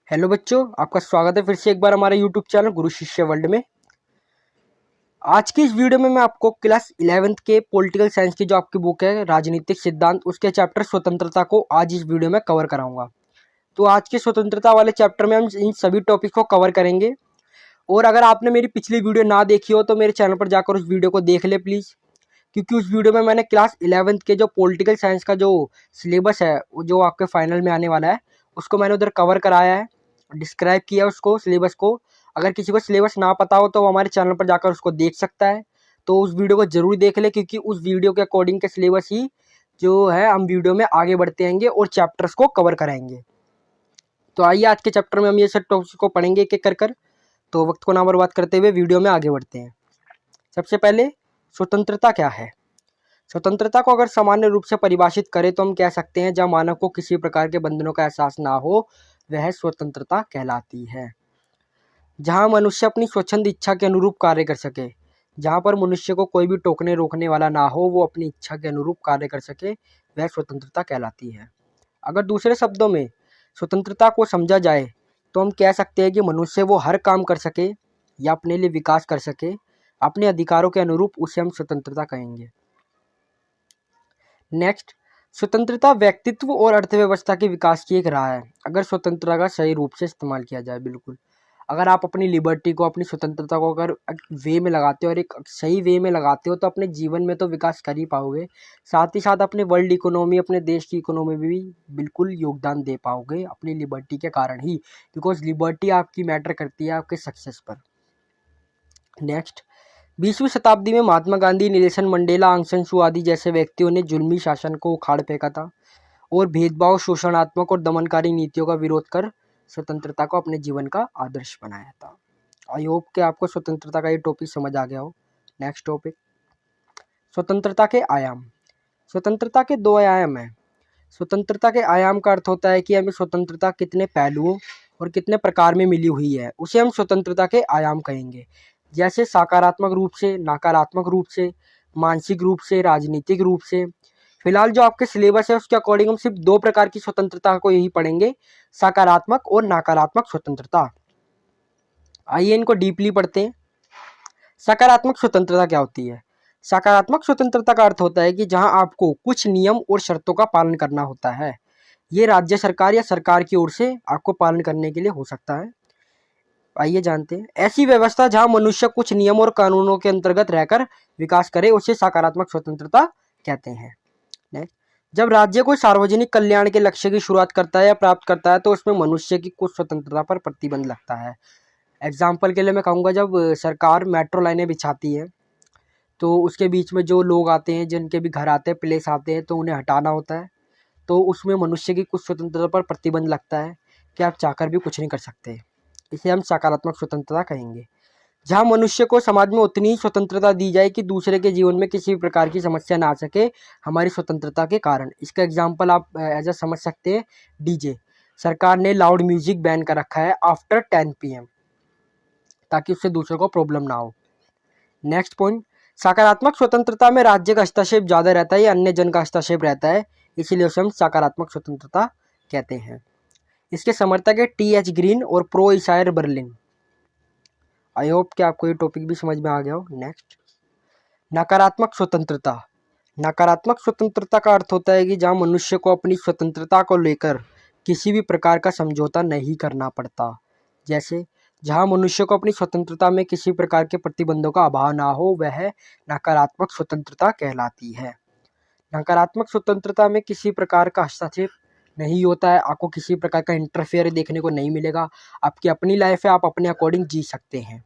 Hello बच्चों, आपका स्वागत है फिर से एक बार हमारे यूट्यूब चैनल गुरु शिष्य वर्ल्ड में। आज की इस वीडियो में मैं आपको क्लास 11th के पॉलिटिकल साइंस की जो आपकी बुक है राजनीतिक सिद्धांत, उसके चैप्टर स्वतंत्रता को आज इस वीडियो में कवर कराऊंगा। तो आज के स्वतंत्रता वाले चैप्टर में हम इन सभी टॉपिक को कवर करेंगे। और अगर आपने मेरी पिछली वीडियो ना देखी हो तो मेरे चैनल पर जाकर उस वीडियो को देख ले प्लीज़, क्योंकि उस वीडियो में मैंने क्लास 11th के जो पॉलिटिकल साइंस का जो सिलेबस है, जो आपके फाइनल में आने वाला है, उसको मैंने उधर कवर कराया है, डिस्क्राइब किया उसको, सिलेबस को। अगर किसी को सिलेबस ना पता हो तो वो हमारे चैनल पर जाकर उसको देख सकता है। तो उस वीडियो को जरूर देख ले, क्योंकि उस वीडियो के अकॉर्डिंग के सिलेबस ही जो है हम वीडियो में आगे बढ़ते रहेंगे और चैप्टर्स को कवर कराएंगे। तो आइए आज के चैप्टर में हम ये सब टॉपिक्स को पढ़ेंगे एक एक कर। तो वक्त को ना बर्बाद करते हुए वीडियो में आगे बढ़ते हैं। सबसे पहले स्वतंत्रता क्या है। स्वतंत्रता को अगर सामान्य रूप से परिभाषित करें तो हम कह सकते हैं जहाँ मानव को किसी प्रकार के बंधनों का एहसास ना हो, वह स्वतंत्रता कहलाती है। जहाँ मनुष्य अपनी स्वच्छंद इच्छा के अनुरूप कार्य कर सके, जहाँ पर मनुष्य को कोई भी टोकने रोकने वाला ना हो, वो अपनी इच्छा के अनुरूप कार्य कर सके, वह स्वतंत्रता कहलाती है। अगर दूसरे शब्दों में स्वतंत्रता को समझा जाए तो हम कह सकते हैं कि मनुष्य वो हर काम कर सके या अपने लिए विकास कर सके अपने अधिकारों के अनुरूप, उसे हम स्वतंत्रता कहेंगे। नेक्स्ट, स्वतंत्रता व्यक्तित्व और अर्थव्यवस्था के विकास की एक राह है, अगर स्वतंत्रता का सही रूप से इस्तेमाल किया जाए। बिल्कुल, अगर आप अपनी लिबर्टी को, अपनी स्वतंत्रता को अगर एक वे में लगाते हो और एक सही वे में लगाते हो तो अपने जीवन में तो विकास कर ही पाओगे, साथ ही साथ अपने वर्ल्ड इकोनॉमी, अपने देश की इकोनॉमी में भी बिल्कुल योगदान दे पाओगे अपनी लिबर्टी के कारण ही, बिकॉज लिबर्टी आपकी मैटर करती है आपके सक्सेस पर। नेक्स्ट, 20वीं शताब्दी में महात्मा गांधी, नेल्सन मंडेला, आंग सान सू आदि जैसे व्यक्तियों ने जुल्मी शासन को उखाड़ फेंका था और भेदभाव, शोषणात्मक और दमनकारी नीतियों का विरोध कर स्वतंत्रता को अपने जीवन का आदर्श बनाया था। आई होप कि आपको स्वतंत्रता का ये टॉपिक समझ आ गया हो। नेक्स्ट टॉपिक, स्वतंत्रता के आयाम। स्वतंत्रता के दो आयाम हैं। स्वतंत्रता के आयाम का अर्थ होता है कि हमें स्वतंत्रता कितने पहलुओं और कितने प्रकार में मिली हुई है, उसे हम स्वतंत्रता के आयाम कहेंगे। जैसे सकारात्मक रूप से, नकारात्मक रूप से, मानसिक रूप से, राजनीतिक रूप से। फिलहाल जो आपके सिलेबस है उसके अकॉर्डिंग हम सिर्फ दो प्रकार की स्वतंत्रता को यही पढ़ेंगे, सकारात्मक और नकारात्मक स्वतंत्रता। आइए इनको डीपली पढ़ते हैं। सकारात्मक स्वतंत्रता क्या होती है। सकारात्मक स्वतंत्रता का अर्थ होता है कि जहां आपको कुछ नियम और शर्तों का पालन करना होता है। ये राज्य सरकार या सरकार की ओर से आपको पालन करने के लिए हो सकता है। आइए जानते हैं। ऐसी व्यवस्था जहां मनुष्य कुछ नियम और कानूनों के अंतर्गत रहकर विकास करे, उसे सकारात्मक स्वतंत्रता कहते हैं। नेक्स्ट, जब राज्य कोई सार्वजनिक कल्याण के लक्ष्य की शुरुआत करता है या प्राप्त करता है तो उसमें मनुष्य की कुछ स्वतंत्रता पर प्रतिबंध लगता है। एग्जाम्पल के लिए मैं कहूँगा, जब सरकार मेट्रो लाइनें बिछाती है तो उसके बीच में जो लोग आते हैं, जिनके भी घर आते हैं, प्लेस आते हैं, तो उन्हें हटाना होता है। तो उसमें मनुष्य की कुछ स्वतंत्रता पर प्रतिबंध लगता है कि आप चाहकर भी कुछ नहीं कर सकते। इसे हम सकारात्मक स्वतंत्रता कहेंगे। जहाँ मनुष्य को समाज में उतनी ही स्वतंत्रता दी जाए कि दूसरे के जीवन में किसी भी प्रकार की समस्या ना आ सके हमारी स्वतंत्रता के कारण। इसका एग्जाम्पल आप एज समझ सकते हैं, डीजे। सरकार ने लाउड म्यूजिक बैन कर रखा है आफ्टर 10 PM, ताकि उससे दूसरों को प्रॉब्लम ना हो। नेक्स्ट पॉइंट, सकारात्मक स्वतंत्रता में राज्य का हस्तक्षेप ज़्यादा रहता है या अन्य जन का हस्तक्षेप रहता है, इसीलिए उसे हम सकारात्मक स्वतंत्रता कहते हैं। इसके समर्थक है TH ग्रीन और प्रो इशायर बर्लिन। आई होप कि आपको ये टॉपिक भी समझ में आ गया हो। नेक्स्ट, नकारात्मक स्वतंत्रता। नकारात्मक स्वतंत्रता का अर्थ होता है कि जहाँ मनुष्य को अपनी स्वतंत्रता को लेकर किसी भी प्रकार का समझौता नहीं करना पड़ता। जैसे जहाँ मनुष्य को अपनी स्वतंत्रता में किसी प्रकार के प्रतिबंधों का अभाव ना हो, वह नकारात्मक स्वतंत्रता कहलाती है। नकारात्मक स्वतंत्रता में किसी प्रकार का हस्तक्षेप नहीं होता है, आपको किसी प्रकार का इंटरफेयर देखने को नहीं मिलेगा। आपकी अपनी लाइफ है, आप अपने अकॉर्डिंग जी सकते हैं।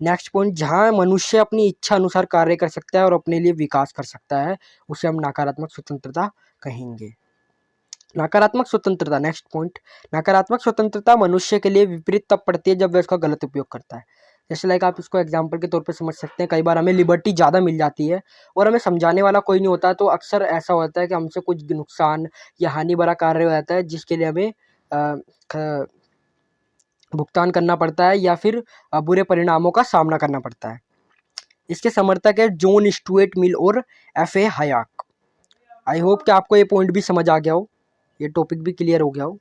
नेक्स्ट पॉइंट, जहाँ मनुष्य अपनी इच्छा अनुसार कार्य कर सकता है और अपने लिए विकास कर सकता है, उसे हम नकारात्मक स्वतंत्रता कहेंगे। नकारात्मक स्वतंत्रता, नेक्स्ट पॉइंट, नकारात्मक स्वतंत्रता मनुष्य के लिए विपरीत तब पड़ती है जब वह उसका गलत उपयोग करता है। जैसे लाइक आप इसको एग्जाम्पल के तौर पे समझ सकते हैं, कई बार हमें लिबर्टी ज़्यादा मिल जाती है और हमें समझाने वाला कोई नहीं होता, तो अक्सर ऐसा होता है कि हमसे कुछ नुकसान या हानि भरा कार्य हो जाता है जिसके लिए हमें भुगतान करना पड़ता है या फिर बुरे परिणामों का सामना करना पड़ता है। इसके समर्थक है जॉन स्टुअर्ट मिल और FA हयाक। आई होप कि आपको ये पॉइंट भी समझ आ गया हो, ये टॉपिक भी क्लियर हो गया हो।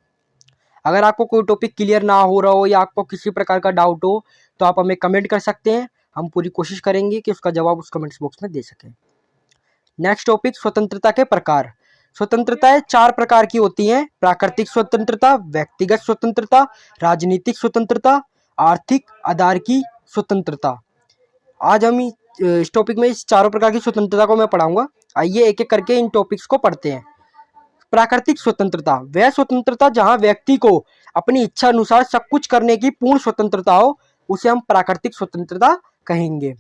अगर आपको कोई टॉपिक क्लियर ना हो रहा हो या आपको किसी प्रकार का डाउट हो तो आप हमें कमेंट कर सकते हैं। हम पूरी कोशिश करेंगे कि उसका जवाब उस कमेंट्स बॉक्स में दे सकें। नेक्स्ट टॉपिक, स्वतंत्रता के प्रकार। स्वतंत्रताएं 4 प्रकार की होती हैं: प्राकृतिक स्वतंत्रता, व्यक्तिगत स्वतंत्रता, राजनीतिक स्वतंत्रता, आर्थिक आधार की स्वतंत्रता। आज हम इस टॉपिक में इस चारों प्रकार की स्वतंत्रता को मैं पढ़ाऊंगा। आइए एक एक करके इन टॉपिक्स को पढ़ते हैं। प्राकृतिक स्वतंत्रता, वह स्वतंत्रता जहां व्यक्ति को अपनी इच्छा अनुसार सब कुछ करने की पूर्ण स्वतंत्रता हो, उसे हम प्राकृतिक स्वतंत्रता कहेंगे।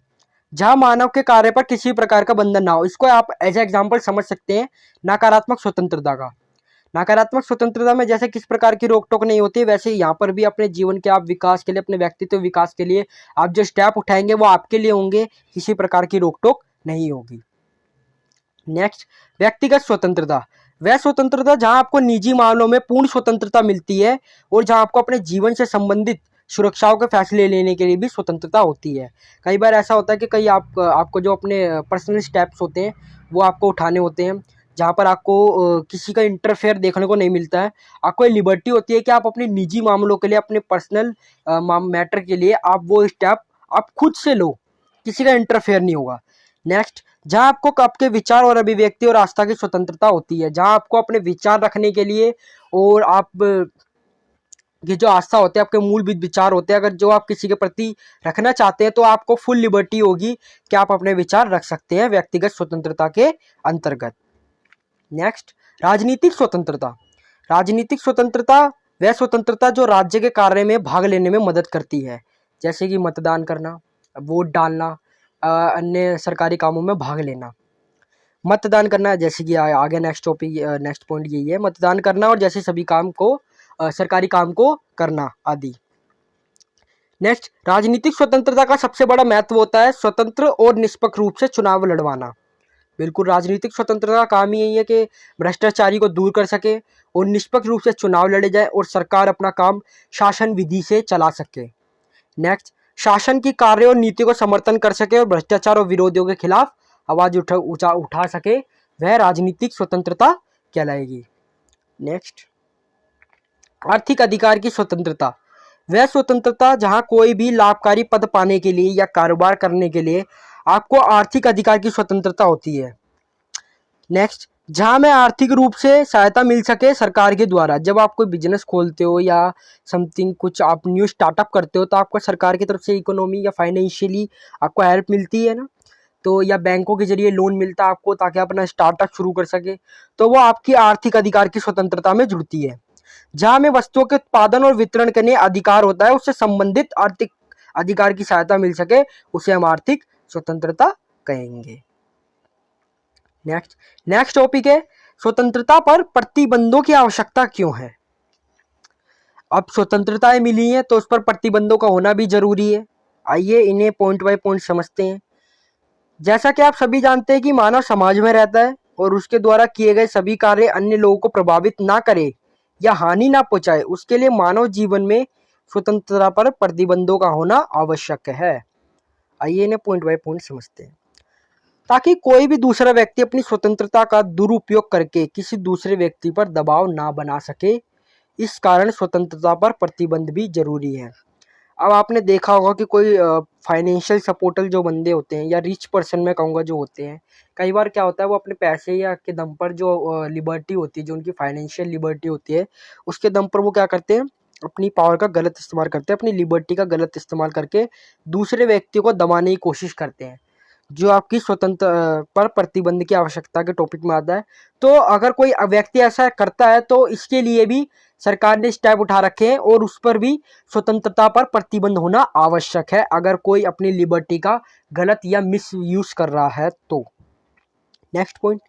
जहां मानव के कार्य पर किसी प्रकार का बंधन ना हो, इसको आप एज एग्जाम्पल समझ सकते हैं नकारात्मक स्वतंत्रता का। नकारात्मक स्वतंत्रता में जैसे किस प्रकार की रोक टोक नहीं होती, वैसे यहाँ पर भी अपने जीवन के आप विकास के लिए, अपने व्यक्तित्व विकास के लिए आप जो स्टेप उठाएंगे वो आपके लिए होंगे, किसी प्रकार की रोक टोक नहीं होगी। नेक्स्ट, व्यक्तिगत स्वतंत्रता, वह स्वतंत्रता जहां आपको निजी मामलों में पूर्ण स्वतंत्रता मिलती है और जहां आपको अपने जीवन से संबंधित सुरक्षाओं के फैसले लेने के लिए भी स्वतंत्रता होती है। कई बार ऐसा होता है कि कई आपको जो अपने पर्सनल स्टेप्स होते हैं वो आपको उठाने होते हैं, जहाँ पर आपको किसी का इंटरफेयर देखने को नहीं मिलता है। आपको ये लिबर्टी होती है कि आप अपने निजी मामलों के लिए, अपने पर्सनल मैटर के लिए आप वो स्टेप आप खुद से लो, किसी का इंटरफेयर नहीं होगा। नेक्स्ट, जहां आपको आपके विचार और अभिव्यक्ति और आस्था की स्वतंत्रता होती है, जहां आपको अपने विचार रखने के लिए और आप ये जो आस्था होते हैं, आपके मूलभूत विचार होते हैं, अगर जो आप किसी के प्रति रखना चाहते हैं तो आपको फुल लिबर्टी होगी कि आप अपने विचार रख सकते हैं व्यक्तिगत स्वतंत्रता के अंतर्गत। नेक्स्ट, राजनीतिक स्वतंत्रता। राजनीतिक स्वतंत्रता वह स्वतंत्रता जो राज्य के कार्य में भाग लेने में मदद करती है, जैसे कि मतदान करना, वोट डालना, अन्य सरकारी कामों में भाग लेना। मतदान करना, जैसे कि आगे नेक्स्ट टॉपिक, नेक्स्ट पॉइंट यही है, मतदान करना और जैसे सभी काम को सरकारी काम को करना आदि। नेक्स्ट, राजनीतिक स्वतंत्रता का सबसे बड़ा महत्व होता है स्वतंत्र और निष्पक्ष रूप से चुनाव लड़वाना। बिल्कुल, राजनीतिक स्वतंत्रता का काम ही यही है कि भ्रष्टाचारी को दूर कर सके और निष्पक्ष रूप से चुनाव लड़े जाए और सरकार अपना काम शासन विधि से चला सके। नेक्स्ट, शासन की कार्य और नीति को समर्थन कर सके और भ्रष्टाचार और विरोधियों के खिलाफ आवाज उठा सके, वह राजनीतिक स्वतंत्रता कहलाएगी। नेक्स्ट, आर्थिक अधिकार की स्वतंत्रता, वह स्वतंत्रता जहां कोई भी लाभकारी पद पाने के लिए या कारोबार करने के लिए आपको आर्थिक अधिकार की स्वतंत्रता होती है। नेक्स्ट, जहां में आर्थिक रूप से सहायता मिल सके सरकार के द्वारा, जब आप कोई बिजनेस खोलते हो या समथिंग कुछ आप न्यू स्टार्टअप करते हो तो आपको सरकार की तरफ से इकोनॉमी या फाइनेंशियली आपको हेल्प मिलती है ना, तो या बैंकों के जरिए लोन मिलता है आपको ताकि आप अपना स्टार्टअप शुरू कर सके, तो वो आपकी आर्थिक अधिकार की स्वतंत्रता में जुड़ती है। जहां में वस्तुओं के उत्पादन और वितरण करने अधिकार होता है, उससे संबंधित आर्थिक अधिकार की सहायता मिल सके, उसे हम आर्थिक स्वतंत्रता कहेंगे। नेक्स्ट टॉपिक है स्वतंत्रता पर प्रतिबंधों की आवश्यकता क्यों है। अब स्वतंत्रताएं मिली हैं तो उस पर प्रतिबंधों का होना भी जरूरी है। आइए इन्हें पॉइंट बाय पॉइंट समझते हैं। जैसा कि आप सभी जानते हैं कि मानव समाज में रहता है और उसके द्वारा किए गए सभी कार्य अन्य लोगों को प्रभावित ना करे या हानि ना पहुंचाए, उसके लिए मानव जीवन में स्वतंत्रता पर प्रतिबंधों का होना आवश्यक है। आइए इन्हें पॉइंट बाय पॉइंट समझते हैं। ताकि कोई भी दूसरा व्यक्ति अपनी स्वतंत्रता का दुरुपयोग करके किसी दूसरे व्यक्ति पर दबाव ना बना सके, इस कारण स्वतंत्रता पर प्रतिबंध भी जरूरी है। अब आपने देखा होगा कि कोई फाइनेंशियल सपोर्टर जो बंदे होते हैं या रिच पर्सन मैं कहूँगा जो होते हैं, कई बार क्या होता है वो अपने पैसे या के दम पर जो लिबर्टी होती है, जो उनकी फाइनेंशियल लिबर्टी होती है, उसके दम पर वो क्या करते हैं, अपनी पावर का गलत इस्तेमाल करते हैं, अपनी लिबर्टी का गलत इस्तेमाल करके दूसरे व्यक्ति को दबाने की कोशिश करते हैं, जो आपकी स्वतंत्र पर प्रतिबंध की आवश्यकता के टॉपिक में आता है। तो अगर कोई व्यक्ति ऐसा करता है तो इसके लिए भी सरकार ने स्टेप उठा रखे हैं और उस पर भी स्वतंत्रता पर प्रतिबंध होना आवश्यक है, अगर कोई अपनी लिबर्टी का गलत या मिस यूज कर रहा है तो। नेक्स्ट पॉइंट,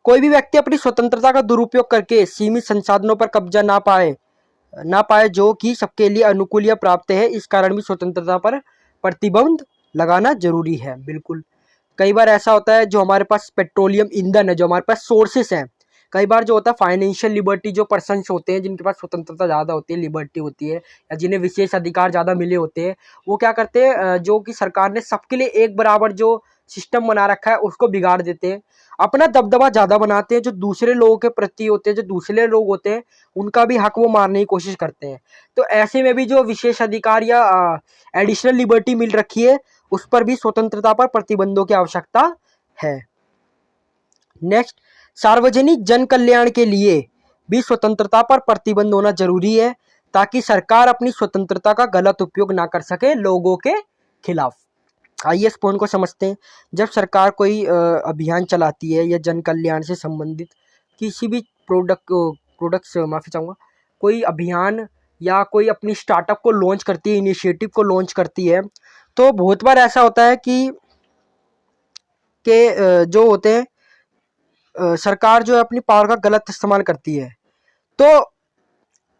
कोई भी व्यक्ति अपनी स्वतंत्रता का दुरुपयोग करके सीमित संसाधनों पर कब्जा ना पाए जो कि सबके लिए अनुकूल या प्राप्त है, इस कारण भी स्वतंत्रता पर प्रतिबंध लगाना जरूरी है। बिल्कुल, कई बार ऐसा होता है जो हमारे पास पेट्रोलियम ईंधन है, जो हमारे पास सोर्सेस हैं, कई बार जो होता है फाइनेंशियल लिबर्टी, जो पर्सन्स होते हैं जिनके पास स्वतंत्रता ज़्यादा होती है, लिबर्टी होती है, या जिन्हें विशेष अधिकार ज़्यादा मिले होते हैं, वो क्या करते हैं, जो कि सरकार ने सबके लिए एक बराबर जो सिस्टम बना रखा है उसको बिगाड़ देते हैं, अपना दबदबा ज़्यादा बनाते हैं, जो दूसरे लोगों के प्रति होते हैं, जो दूसरे लोग होते हैं उनका भी हक वो मारने की कोशिश करते हैं। तो ऐसे में भी जो विशेष अधिकार या एडिशनल लिबर्टी मिल रखी है उस पर भी स्वतंत्रता पर प्रतिबंधों की आवश्यकता है। नेक्स्ट, सार्वजनिक जन कल्याण के लिए भी स्वतंत्रता पर प्रतिबंध होना जरूरी है ताकि सरकार अपनी स्वतंत्रता का गलत उपयोग ना कर सके लोगों के खिलाफ। आइए इस पॉइंट को समझते हैं। जब सरकार कोई अभियान चलाती है या जन कल्याण से संबंधित किसी भी प्रोडक्ट्स माफ़ी चाहूँगा, कोई अभियान या कोई अपनी स्टार्टअप को लॉन्च करती है, इनिशिएटिव को लॉन्च करती है, तो बहुत बार ऐसा होता है कि जो होते हैं सरकार जो है अपनी पावर का गलत इस्तेमाल करती है। तो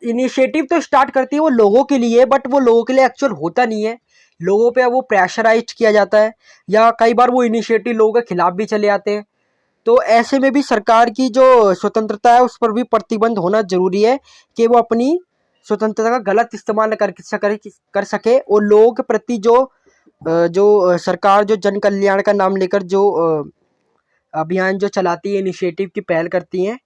इनिशिएटिव तो स्टार्ट करती है वो लोगों के लिए, बट वो लोगों के लिए एक्चुअल होता नहीं है, लोगों पे वो प्रेशराइज किया जाता है या कई बार वो इनिशिएटिव लोगों के खिलाफ भी चले आते हैं। तो ऐसे में भी सरकार की जो स्वतंत्रता है उस पर भी प्रतिबंध होना जरूरी है कि वो अपनी स्वतंत्रता का गलत इस्तेमाल कर सके और लोगों के प्रति जो सरकार जो जन कल्याण का नाम लेकर जो अभियान जो चलाती है, इनिशिएटिव की पहल करती हैं,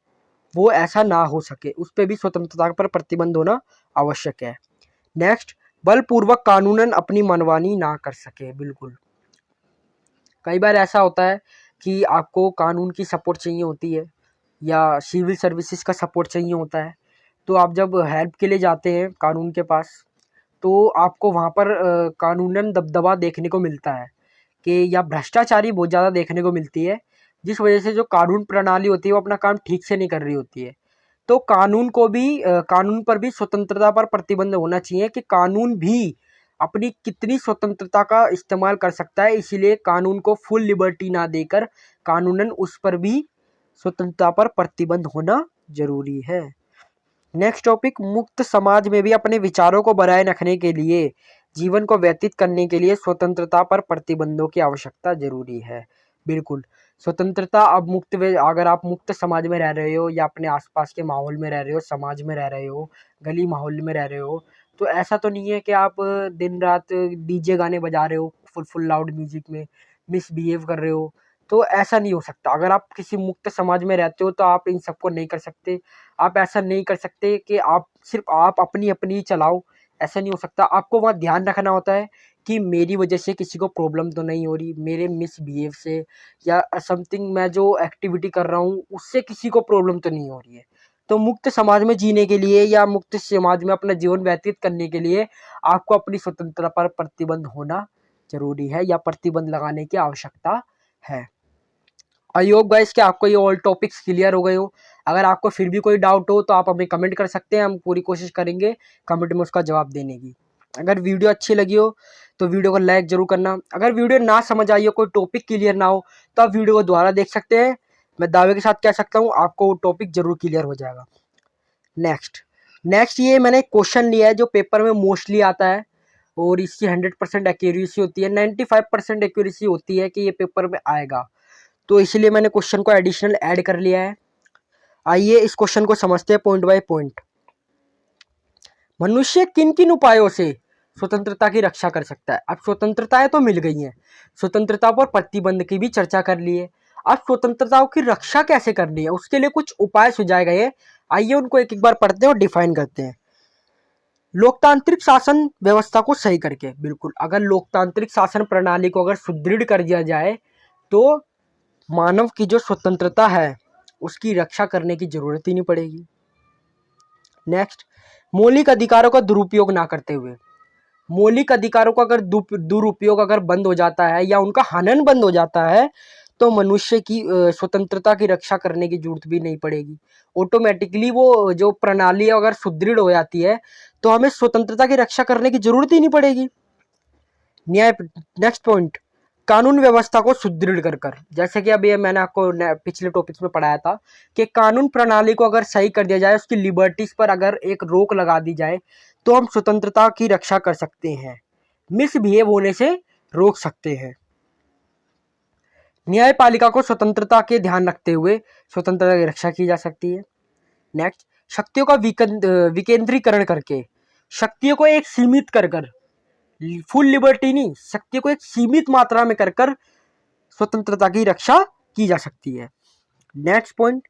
वो ऐसा ना हो सके, उस पर भी स्वतंत्रता पर प्रतिबंध होना आवश्यक है। नेक्स्ट, बलपूर्वक कानूनन अपनी मनमानी ना कर सके। बिल्कुल, कई बार ऐसा होता है कि आपको कानून की सपोर्ट चाहिए होती है या सिविल सर्विसेज का सपोर्ट चाहिए होता है, तो आप जब हेल्प के लिए जाते हैं कानून के पास, तो आपको वहाँ पर कानूनन दबदबा देखने को मिलता है कि या भ्रष्टाचारी बहुत ज़्यादा देखने को मिलती है, जिस वजह से जो कानून प्रणाली होती है वो अपना काम ठीक से नहीं कर रही होती है। तो कानून पर भी स्वतंत्रता पर प्रतिबंध होना चाहिए कि कानून भी अपनी कितनी स्वतंत्रता का इस्तेमाल कर सकता है, इसीलिए कानून को फुल लिबर्टी ना देकर कानूनन उस पर भी स्वतंत्रता पर प्रतिबंध होना जरूरी है। नेक्स्ट टॉपिक, मुक्त समाज में भी अपने विचारों को बनाए रखने के लिए, जीवन को व्यतीत करने के लिए स्वतंत्रता पर प्रतिबंधों की आवश्यकता जरूरी है। बिल्कुल, स्वतंत्रता अगर आप मुक्त समाज में रह रहे हो या अपने आसपास के माहौल में रह रहे हो, समाज में रह रहे हो, गली माहौल में रह रहे हो, तो ऐसा तो नहीं है कि आप दिन रात डीजे गाने बजा रहे हो फुल लाउड म्यूजिक में, मिसबिहेव कर रहे हो। तो ऐसा नहीं हो सकता। अगर आप किसी मुक्त समाज में रहते हो तो आप इन सबको नहीं कर सकते। आप ऐसा नहीं कर सकते कि आप अपनी अपनी ही चलाओ, ऐसा नहीं हो सकता। आपको वहाँ ध्यान रखना होता है कि मेरी वजह से किसी को प्रॉब्लम तो नहीं हो रही, मेरे मिसबिहेव से या समथिंग मैं जो एक्टिविटी कर रहा हूँ उससे किसी को प्रॉब्लम तो नहीं हो रही है। तो मुक्त समाज में जीने के लिए या मुक्त समाज में अपना जीवन व्यतीत करने के लिए आपको अपनी स्वतंत्रता पर प्रतिबंध होना जरूरी है या प्रतिबंध लगाने की आवश्यकता है। आई होप गाइस कि आपको ये ऑल टॉपिक्स क्लियर हो गए हो। अगर आपको फिर भी कोई डाउट हो तो आप हमें कमेंट कर सकते हैं, हम पूरी कोशिश करेंगे कमेंट में उसका जवाब देने की। अगर वीडियो अच्छी लगी हो तो वीडियो को लाइक जरूर करना। अगर वीडियो ना समझ आई हो, कोई टॉपिक क्लियर ना हो, तो आप वीडियो को दोबारा देख सकते हैं। मैं दावे के साथ कह सकता हूँ आपको वो टॉपिक जरूर क्लियर हो जाएगा। नेक्स्ट ये मैंने क्वेश्चन लिया है जो पेपर में मोस्टली आता है और इसकी 100% एक्यूरेसी होती है, 95% एक्यूरेसी होती है कि ये पेपर में आएगा, तो इसलिए मैंने क्वेश्चन को एडिशनल ऐड कर लिया है। आइए इस क्वेश्चन को समझते हैं पॉइंट बाय पॉइंट। मनुष्य किन किन उपायों से स्वतंत्रता की रक्षा कर सकता है? अब स्वतंत्रताएं तो मिल गई हैं, स्वतंत्रता पर प्रतिबंध की भी चर्चा कर ली है। अब स्वतंत्रताओं की रक्षा कैसे करनी है उसके लिए कुछ उपाय सुझाए गए हैं। आइए उनको एक एक बार पढ़ते हैं और डिफाइन करते हैं। लोकतांत्रिक शासन व्यवस्था को सही करके, बिल्कुल, अगर लोकतांत्रिक शासन प्रणाली को अगर सुदृढ़ कर दिया जाए तो मानव की जो स्वतंत्रता है उसकी रक्षा करने की जरूरत ही नहीं पड़ेगी। नेक्स्ट, मौलिक अधिकारों का दुरुपयोग ना करते हुए, मौलिक अधिकारों का अगर दुरुपयोग अगर बंद हो जाता है या उनका हनन बंद हो जाता है तो मनुष्य की स्वतंत्रता की रक्षा करने की जरूरत भी नहीं पड़ेगी। ऑटोमेटिकली वो जो प्रणाली अगर सुदृढ़ हो जाती है तो हमें स्वतंत्रता की रक्षा करने की जरूरत ही नहीं पड़ेगी। नेक्स्ट पॉइंट, कानून व्यवस्था को सुदृढ़ कर जैसे कि अभी मैंने आपको पिछले टॉपिक्स में पढ़ाया था कि कानून प्रणाली को अगर सही कर दिया जाए, उसकी लिबर्टीज पर अगर एक रोक लगा दी जाए तो हम स्वतंत्रता की रक्षा कर सकते हैं, मिसबिहेव होने से रोक सकते हैं। न्यायपालिका को स्वतंत्रता के ध्यान रखते हुए स्वतंत्रता की रक्षा की जा सकती है। नेक्स्ट, शक्तियों का विकेंद्रीकरण करके, शक्तियों को एक सीमित कर फुल लिबर्टी नहीं, शक्ति को एक सीमित मात्रा में कर स्वतंत्रता की रक्षा की जा सकती है। नेक्स्ट पॉइंट,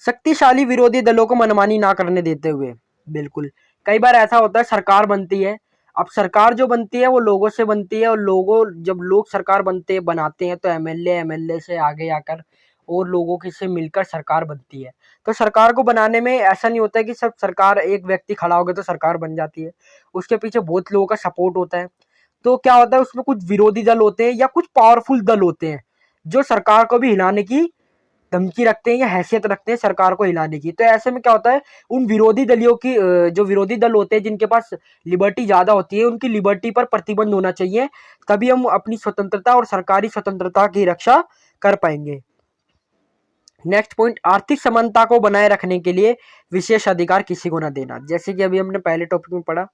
शक्तिशाली विरोधी दलों को मनमानी ना करने देते हुए। बिल्कुल, कई बार ऐसा होता है सरकार बनती है, अब सरकार जो बनती है वो लोगों से बनती है, और जब लोग सरकार बनाते हैं तो एमएलए से आगे आकर और लोगों के से मिलकर सरकार बनती है। तो सरकार को बनाने में ऐसा नहीं होता है कि सब सरकार एक व्यक्ति खड़ा हो गया तो सरकार बन जाती है, उसके पीछे बहुत लोगों का सपोर्ट होता है। तो क्या होता है, उसमें कुछ विरोधी दल होते हैं या कुछ पावरफुल दल होते हैं जो सरकार को भी हिलाने की धमकी रखते हैं या हैसियत रखते हैं सरकार को हिलाने की। तो ऐसे में क्या होता है, उन विरोधी दलियों की जो विरोधी दल होते हैं जिनके पास लिबर्टी ज्यादा होती है, उनकी लिबर्टी पर प्रतिबंध होना चाहिए, तभी हम अपनी स्वतंत्रता और सरकारी स्वतंत्रता की रक्षा कर पाएंगे। नेक्स्ट पॉइंट, आर्थिक समानता को बनाए रखने के लिए विशेष अधिकार किसी को ना देना। जैसे कि अभी हमने पहले टॉपिक में पढ़ा,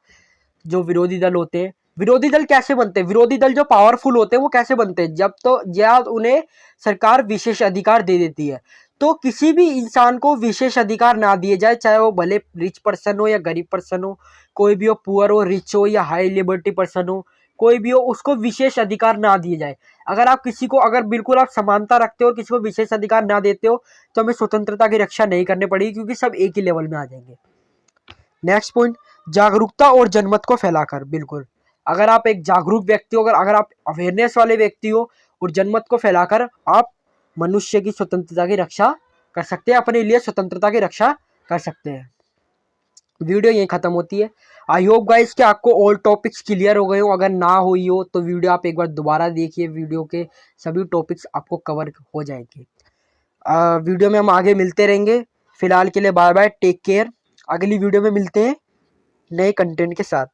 जो विरोधी दल होते हैं, विरोधी दल कैसे बनते हैं, विरोधी दल जो पावरफुल होते हैं वो कैसे बनते हैं, जब उन्हें सरकार विशेष अधिकार दे देती है। तो किसी भी इंसान को विशेष अधिकार ना दिए जाए, चाहे वो भले रिच पर्सन हो या गरीब पर्सन हो, कोई भी हो, पुअर हो, रिच हो या हाई लिबर्टी पर्सन हो, कोई भी हो, उसको विशेष अधिकार ना दिए जाए। अगर आप किसी को, अगर बिल्कुल आप समानता रखते हो और किसी को विशेष अधिकार ना देते हो, तो हमें स्वतंत्रता की रक्षा नहीं करनी पड़ेगी, क्योंकि सब एक ही लेवल में आ जाएंगे। नेक्स्ट पॉइंट, जागरूकता और जनमत को फैलाकर। बिल्कुल, अगर आप एक जागरूक व्यक्ति हो, अगर आप अवेयरनेस वाले व्यक्ति हो, और जनमत को फैलाकर आप मनुष्य की स्वतंत्रता की रक्षा कर सकते हैं, अपने लिए स्वतंत्रता की रक्षा कर सकते हैं। वीडियो यहीं खत्म होती है। आई होप गाइस कि आपको ऑल टॉपिक्स क्लियर हो गए हो, अगर ना हुई हो तो वीडियो आप एक बार दोबारा देखिए, वीडियो के सभी टॉपिक्स आपको कवर हो जाएंगे। वीडियो में हम आगे मिलते रहेंगे। फिलहाल के लिए बाय बाय, टेक केयर। अगली वीडियो में मिलते हैं नए कंटेंट के साथ।